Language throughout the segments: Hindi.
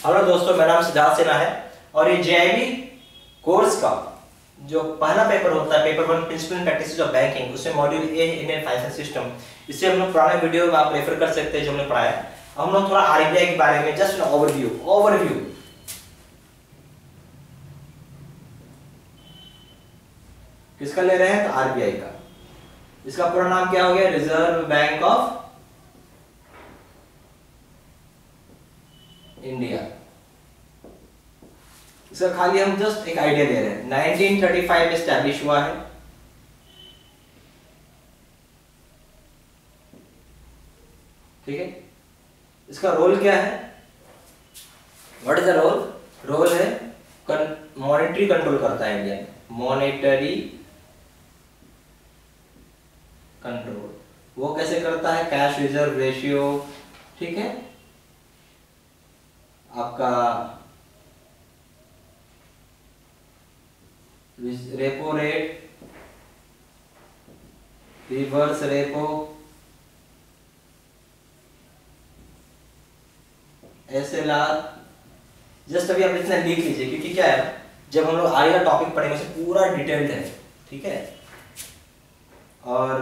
हेलो दोस्तों, मेरा नाम सिद्धार्थ सिन्हा है और ये जेआईबी कोर्स का जो पहला पेपर होता है, paper 1 principles and practices of banking, उसमें module A Indian financial system. इससे हम लोग पुराने वीडियो में आप रेफर कर सकते हैं जो हमने पढ़ाया। हम लोग थोड़ा आरबीआई के बारे में जस्ट ओवरव्यू किसका ले रहे हैं, तो आरबीआई का। इसका पूरा नाम क्या हो गया, रिजर्व बैंक ऑफ इंडिया। इसका खाली हम जस्ट एक आइडिया ले रहे हैं। 1935 में स्टैब्लिश हुआ है। ठीक है, इसका रोल क्या है, what is the role? Role है मॉनेटरी कंट्रोल करता है इंडिया में, मॉनेटरी कंट्रोल। वो कैसे करता है, कैश रिजर्व रेशियो, ठीक है, आपका repo rate, reverse repo, SLR. Just अभी आप इतना लिख लीजिए, क्योंकि क्या है, जब हम लोग आगे का टॉपिक पढ़ेंगे उसे पूरा डिटेल्ड है। ठीक है, और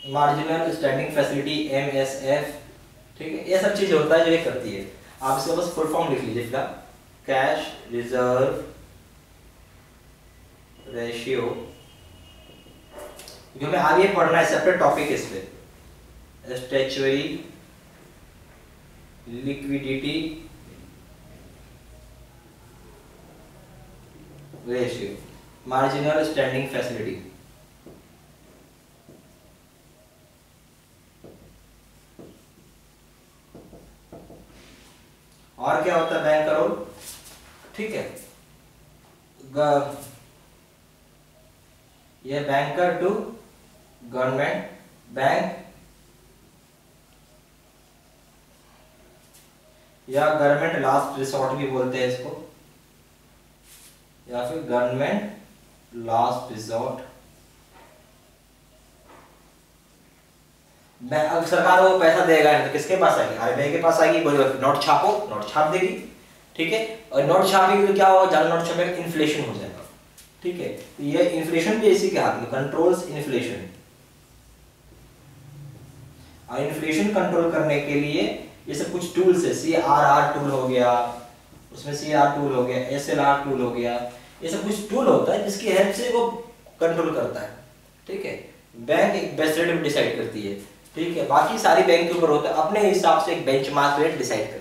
मार्जिनल स्टैंडिंग फैसिलिटी MSF, ठीक है, ये सब चीज होता है जो ये करती है। आप इसका बस फुल फॉर्म लिख लीजिए फिलहाल, कैश रिजर्व रेशियो। जो हमें आगे पढ़ना है, सेपरेट टॉपिक इस पे, statutory liquidity ratio, marginal standing facility. और क्या होता है बैंक का रोल, ठीक है, ये बैंकर टू गवर्नमेंट बैंक या गवर्नमेंट लास्ट रिसोर्ट भी बोलते हैं इसको, या फिर गवर्नमेंट लास्ट रिसोर्ट। अगर सरकार को पैसा देगा तो किसके पास आएगी, आरबीआई के पास आएगी। बोलेगा नोट छापो, नोट छाप देगी। ठीक है, और नोट छापेगी तो क्या होगा, ज्यादा नोट छापेगा इन्फ्लेशन हो जाएगा। ठीक है, तो ये इन्फ्लेशन भी इसी के हाथ में, कंट्रोल्स इन्फ्लेशन। और इन्फ्लेशन कंट्रोल करने के लिए ये सब कुछ टूल्स है, CRR टूल हो गया, उसमें CR टूल हो गया, SLR टूल हो गया, ये सब कुछ टूल होता है जिसकी हेल्प से वो कंट्रोल करता है। ठीक है, बैंक एक बेस्ट रेट डिसाइड करती है। ठीक है, बाकी सारी बैंक के ऊपर होता है, अपने हिसाब से एक बेंचमार्क रेट डिसाइड करेगा।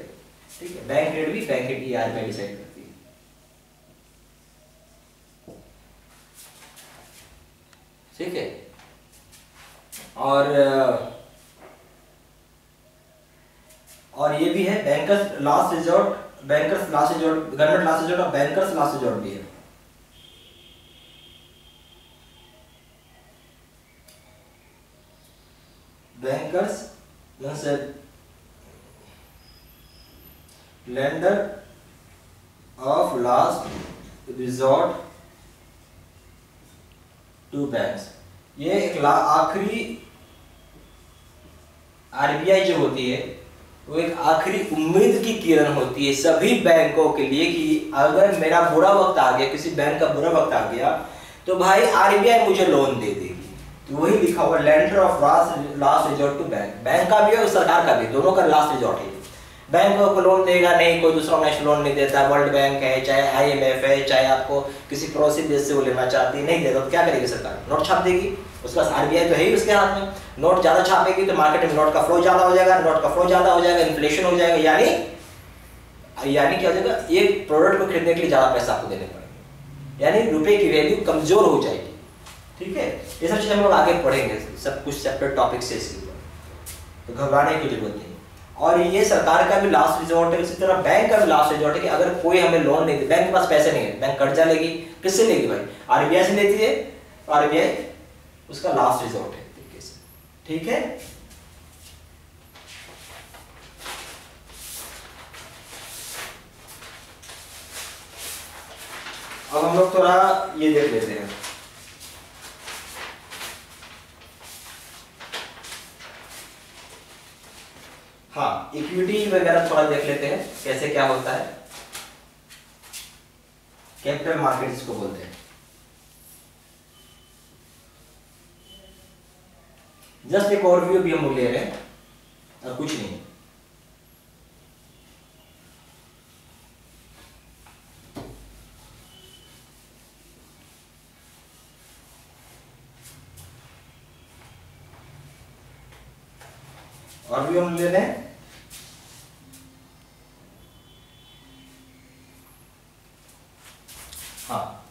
ठीक है, बैंक रेट भी बैंक रेट आरबीआई डिसाइड करती है। ठीक है, और ये भी है bankers last resort, bankers last resort, government last resort और बैंकर्स लास्ट रिजॉर्ट भी है। Bankers means lender of last resort to banks. ये एक आखिरी, आरबीआई जो होती है वो एक आखिरी उम्मीद की किरण होती है सभी बैंकों के लिए कि अगर मेरा बुरा वक्त आ गया, किसी बैंक का बुरा वक्त आ गया, तो भाई आरबीआई मुझे लोन दे देगी। तो वही लिखा हुआ, lender of last resort to bank. Bank का भी और सरकार का भी, दोनों का लास्ट रिजॉर्ट है। बैंक को लोन देगा नहीं, कोई दूसरा नेशनल लोन नहीं देता, वर्ल्ड बैंक है, चाहे IMF है, चाहे आपको किसी पड़ोसी देश से वो लेना चाहती है, नहीं देगा, तो क्या करेगी सरकार, नोट छाप देगी। उसका आरबीआई तो है ही उसके हाथ में। नोट ज्यादा छापेगी तो मार्केट में नोट का फ्लो ज्यादा हो जाएगा, नोट का फ्लो ज्यादा हो जाएगा, इन्फ्लेशन हो जाएगा, यानी क्या हो जाएगा, एक प्रोडक्ट को खरीदने के लिए ज्यादा पैसा आपको देने पड़ेगा, यानी रुपए की वैल्यू कमजोर हो जाएगी। ठीक है, ये सब चीजें हम लोग आगे पढ़ेंगे, सब कुछ सेपरेट टॉपिक से इसके ऊपर, तो घबराने की जरूरत नहीं। और ये सरकार का भी लास्ट रिजॉर्ट है, इसी तरह बैंक का भी लास्ट रिजॉर्ट है कि अगर कोई हमें लोन नहीं दे, बैंक के पास पैसे नहीं है, बैंक कर्जा लेगी, किससे लेगी भाई, आरबीआई से लेती है, आरबीआई उसका लास्ट रिजॉर्ट है तरीके से। ठीक है, अब हम लोग थोड़ा ये देख लेते हैं, हाँ, इक्विटी वगैरह थोड़ा देख लेते हैं कैसे क्या होता है। कैपिटल मार्केट इसको बोलते हैं। जस्ट एक ओवरव्यू भी हम लोग ले रहे हैं और कुछ नहीं। और भी हम ले रहे हैं। हाँ,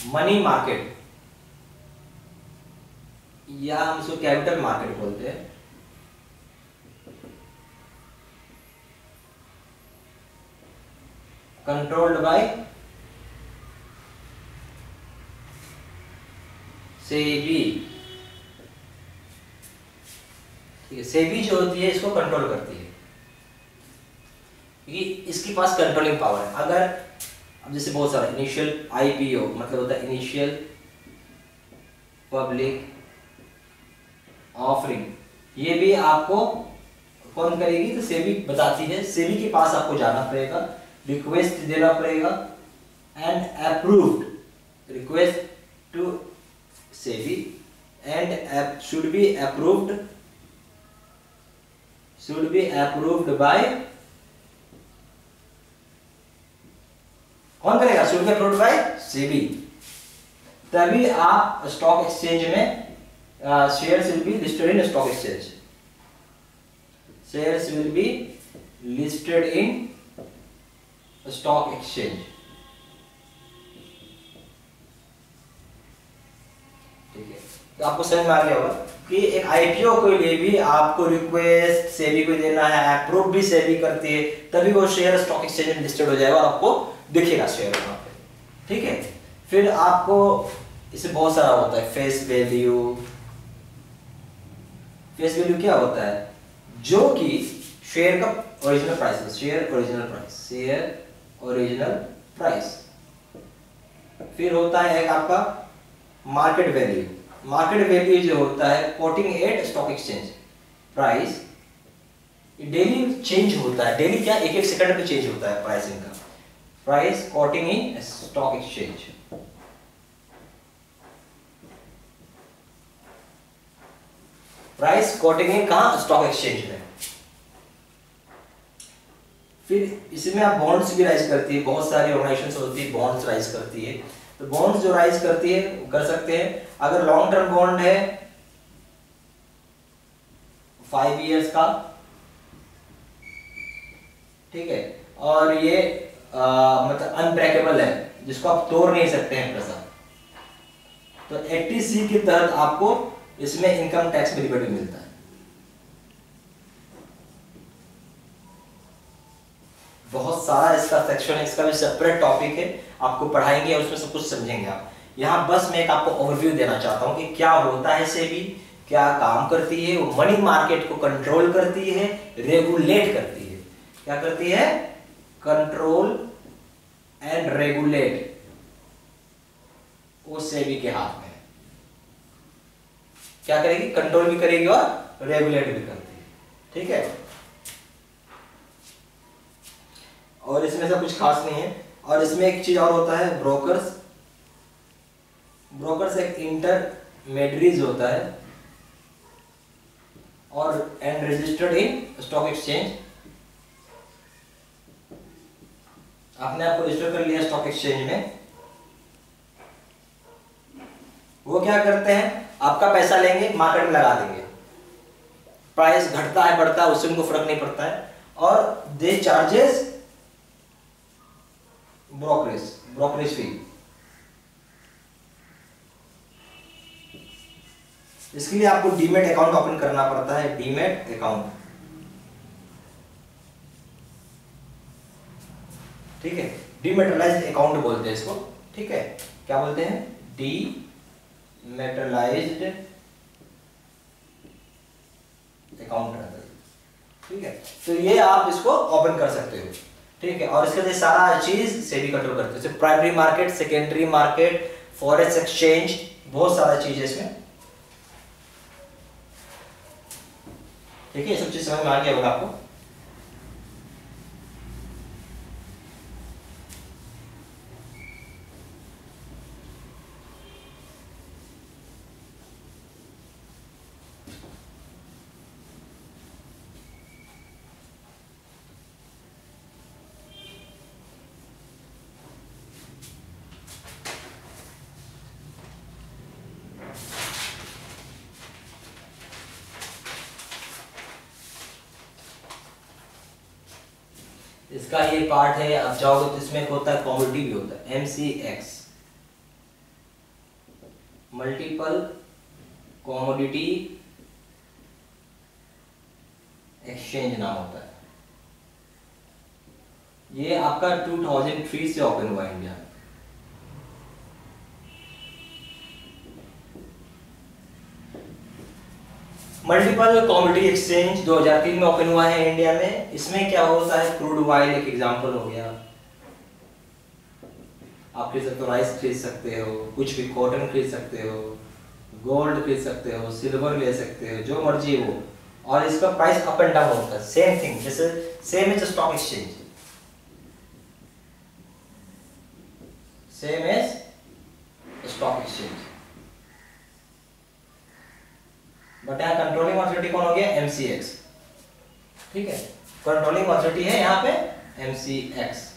मनी मार्केट या हम इसको कैपिटल मार्केट बोलते हैं। Controlled by SEBI. ठीक है, सेबी जो होती है इसको कंट्रोल करती है क्योंकि इसके पास कंट्रोलिंग पावर है। अगर अब जैसे बहुत सारा इनिशियल आईपीओ मतलब होता है इनिशियल पब्लिक ऑफरिंग, ये भी आपको कौन करेगी तो सेबी बताती है। सेबी के पास आपको जाना पड़ेगा, रिक्वेस्ट देना पड़ेगा and approved, request to SEBI and should be approved by, कौन करेगा? Should be approved by SEBI. तभी आप स्टॉक एक्सचेंज में shares will be listed in stock exchange, shares will be listed in stock exchange. ठीक है, तो आपको समझ में आ गया होगा कि एक आईपीओ के लिए भी आपको रिक्वेस्ट सेबी को देना है, अप्रूव भी सेबी करती है, तभी वो शेयर स्टॉक एक्सचेंज में लिस्टेड हो जाएगा और आपको दिखेगा शेयर वहां पे। ठीक है, फिर आपको इसे बहुत सारा होता है फेस वैल्यू। फेस वैल्यू क्या होता है? जो कि शेयर का ओरिजिनल प्राइस है, शेयर ओरिजिनल प्राइस। फिर होता है एक आपका मार्केट वैल्यू। मार्केट वैल्यू जो होता है quoting at stock exchange price, daily change होता है। डेली क्या, एक एक सेकंड पे चेंज होता है प्राइसिंग का। Price quoting in stock exchange. Price quoting in कहां? स्टॉक एक्सचेंज में। फिर इसमें आप बॉन्ड्स भी राइज करती है, बहुत सारी ऑर्गेनाइजेशंस होती है बॉन्ड्स राइज करती है। तो बॉन्ड्स जो राइज करती है कर सकते हैं। अगर लॉन्ग टर्म बॉन्ड है 5 इयर्स का, ठीक है, और ये मतलब अनब्रेकेबल है, जिसको आप तोड़ नहीं सकते हैं पैसा, तो 80C के तहत आपको इसमें इनकम टैक्स बेनिफिट मिलता है। बहुत सारा इसका सेक्शन है, इसका भी सेपरेट टॉपिक है, आपको पढ़ाएंगे और उसमें सब कुछ समझेंगे आप। यहाँ बस मैं एक आपको ओवरव्यू देना चाहता हूँ कि क्या होता है सेबी, क्या काम करती है। वो मनी मार्केट को कंट्रोल करती है, रेगुलेट करती है। क्या करती है? कंट्रोल एंड रेगुलेट, वो सेबी के हाथ में है। क्या करेगी? कंट्रोल भी करेगी और रेगुलेट भी करती है। ठीक है, और इसमें सब कुछ खास नहीं है। और इसमें एक चीज और होता है, ब्रोकर्स। ब्रोकर्स एक इंटरमेडियरीज होता है और and registered in stock exchange. आपने आपको रजिस्टर कर लिया स्टॉक एक्सचेंज में। वो क्या करते हैं? आपका पैसा लेंगे, मार्केट में लगा देंगे, प्राइस घटता है बढ़ता है उससे उनको फर्क नहीं पड़ता है। और दे चार्जेस ब्रोकरेज फी। इसके लिए आपको डीमेट अकाउंट ओपन करना पड़ता है, डीमेट अकाउंट। ठीक है, डीमेटलाइज्ड अकाउंट बोलते हैं इसको। ठीक है, क्या बोलते हैं? डीमेटलाइज्ड अकाउंट। ठीक है, तो ये आप इसको ओपन कर सकते हो। ठीक है, और इसके लिए सारा चीज सेबी कंट्रोल करते हैं। Primary market, secondary market, forex exchange, बहुत सारा चीज है इसमें। ठीक है, ये सब चीज समझ में आ गया होगा आपको। इसका ये पार्ट है, आप चाहोगे तो इसमें होता है कमोडिटी भी होता है, MCX, मल्टीपल कमोडिटी एक्सचेंज नाम होता है। ये आपका 2003 से ओपन हुआ इंडिया में। मल्टीपल कमोडिटी एक्सचेंज 2003 में ओपन हुआ है इंडिया में। इसमें क्या होता है, क्रूड ऑयल एक एग्जांपल हो गया, आप खरीद सकते हो, राइस खरीद सकते हो, कुछ भी कॉटन खरीद सकते हो, गोल्ड खरीद सकते हो, सिल्वर ले सकते हो, जो मर्जी हो, और इसका प्राइस अप एंड डाउन होता है। सेम थिंग, जैसे same as stock exchange, same as stock exchange, but यहाँ कंट्रोलिंग ऑथोरिटी कौन हो गया, MCX। ठीक है, कंट्रोलिंग ऑथोरिटी है यहाँ पे MCX।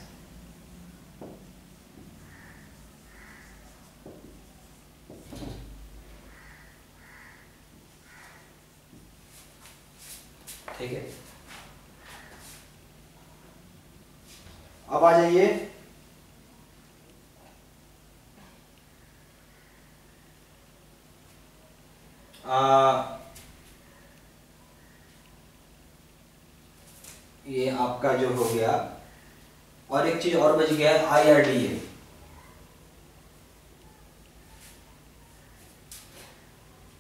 ठीक है, अब आ जाइए ये आपका जो हो गया, और एक चीज और बच गया है, IRDA।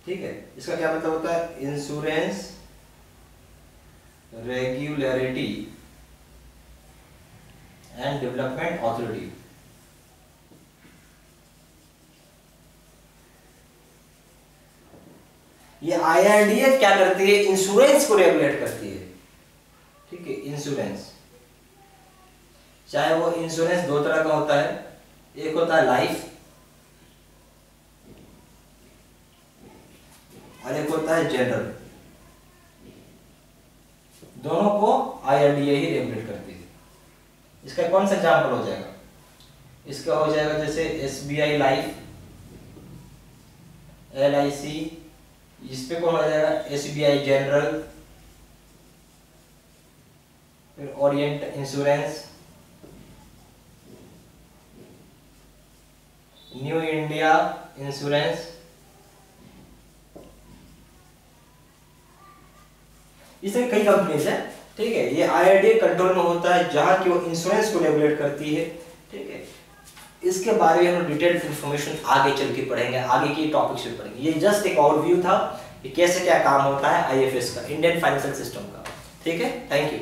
ठीक है, इसका क्या मतलब होता है, insurance regulatory and development authority. ये IRDA क्या करती है, इंश्योरेंस को रेगुलेट करती है। ठीक है, इंश्योरेंस, चाहे वो इंश्योरेंस दो तरह का होता है, एक होता है लाइफ और एक होता है जनरल। दोनों को IRDA ही रेगुलेट करती है। इसका कौन सा एग्जाम्पल हो जाएगा, इसका हो जाएगा जैसे SBI लाइफ, LIC, इस पे कौन हो जाएगा, SBI जनरल, फिर Orient insurance, new India insurance. इसमें कई कंपनीज है। ठीक है, ये IRDA कंट्रोल में होता है जहां की वो इंश्योरेंस को रेगुलेट करती है। ठीक है, इसके बारे में हम डिटेल्ड इंफॉर्मेशन आगे चल के पढ़ेंगे, आगे की टॉपिक्स में पढ़ेंगे। ये जस्ट एक ओवरव्यू था कि कैसे क्या काम होता है IFS का, इंडियन फाइनेंशियल सिस्टम का। ठीक है, थैंक यू।